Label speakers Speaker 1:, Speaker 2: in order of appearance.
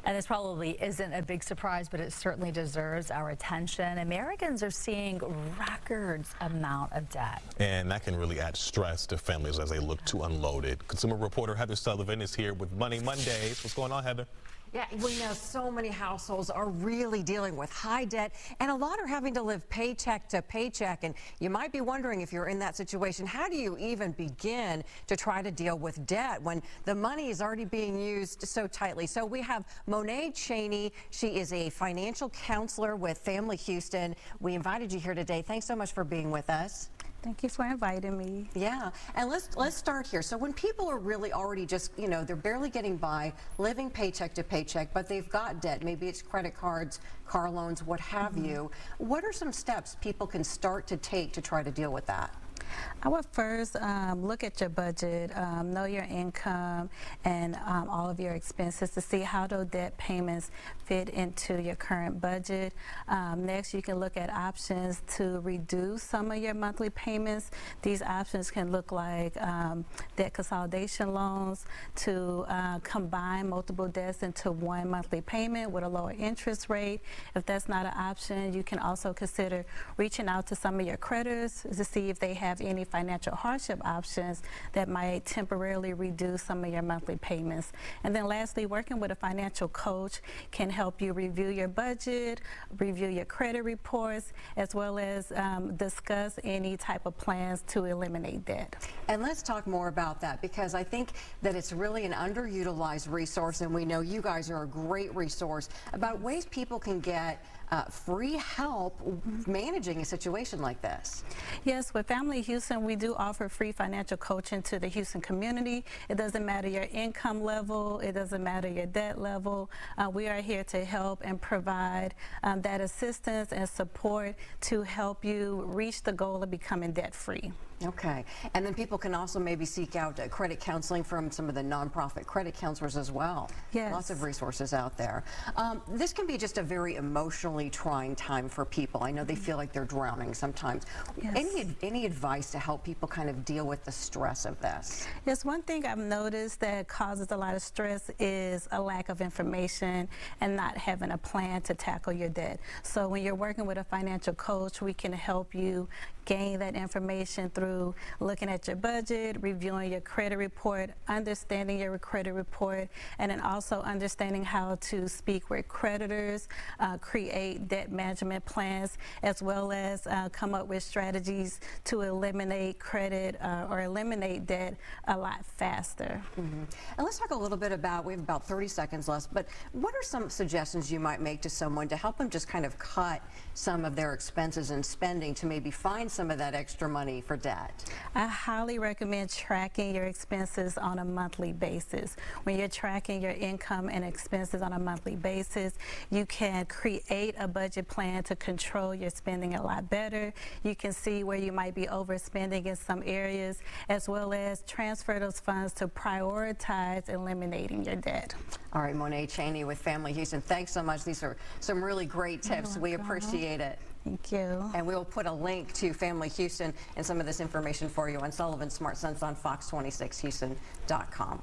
Speaker 1: And this probably isn't a big surprise, but it certainly deserves our attention. Americans are seeing records amount of debt.
Speaker 2: And that can really add stress to families as they look to unload it. Consumer Reporter Heather Sullivan is here with Money Mondays. What's going on, Heather?
Speaker 3: Yeah, we know so many households are really dealing with high debt, and a lot are having to live paycheck to paycheck. And you might be wondering, if you're in that situation, how do you even begin to try to deal with debt when the money is already being used so tightly? So we have Monet Cheney. She is a financial counselor with Family Houston. We invited you here today. Thanks so much for being with us.
Speaker 4: Thank you for inviting me.
Speaker 3: Yeah, and let's start here. So when people are really already just, they're barely getting by, living paycheck to paycheck, but they've got debt, maybe it's credit cards, car loans, what have you, what are some steps people can start to take to try to deal with that?
Speaker 4: I would first look at your budget, know your income and all of your expenses to see how those debt payments fit into your current budget. Next, you can look at options to reduce some of your monthly payments. These options can look like debt consolidation loans, to combine multiple debts into one monthly payment with a lower interest rate. If that's not an option, you can also consider reaching out to some of your creditors to see if they have any financial hardship options that might temporarily reduce some of your monthly payments. And then lastly, working with a financial coach can help you review your budget, review your credit reports, as well as discuss any type of plans to eliminate debt.
Speaker 3: And let's talk more about that, because I think that it's really an underutilized resource, and we know you guys are a great resource about ways people can get free help managing a situation like this.
Speaker 4: Yes, with Family Houston, we do offer free financial coaching to the Houston community. It doesn't matter your income level, it doesn't matter your debt level. We are here to help and provide that assistance and support to help you reach the goal of becoming debt-free.
Speaker 3: Okay, and then people can also maybe seek out credit counseling from some of the nonprofit credit counselors as well.
Speaker 4: Yes.
Speaker 3: Lots of resources out there. This can be just a very emotionally trying time for people. I know they feel like they're drowning sometimes. Yes. Any advice to help people kind of deal with the stress of this?
Speaker 4: Yes, one thing I've noticed that causes a lot of stress is a lack of information and not having a plan to tackle your debt. So when you're working with a financial coach, we can help you gain that information through looking at your budget, reviewing your credit report, understanding your credit report, and then also understanding how to speak with creditors, create debt management plans, as well as come up with strategies to eliminate credit or eliminate debt a lot faster.
Speaker 3: And let's talk a little bit about, we have about 30 seconds left, but what are some suggestions you might make to someone to help them just kind of cut some of their expenses and spending to maybe find some of that extra money for debt?
Speaker 4: I highly recommend tracking your expenses on a monthly basis. When you're tracking your income and expenses on a monthly basis, you can create a budget plan to control your spending a lot better. You can see where you might be overspending in some areas, as well as transfer those funds to prioritize eliminating your debt.
Speaker 3: All right, Monet Cheney with Family Houston, thanks so much. These are some really great tips. We appreciate it.
Speaker 4: Thank you.
Speaker 3: And we will put a link to Family Houston and some of this information for you on Sullivan Smart Sense on Fox26Houston.com.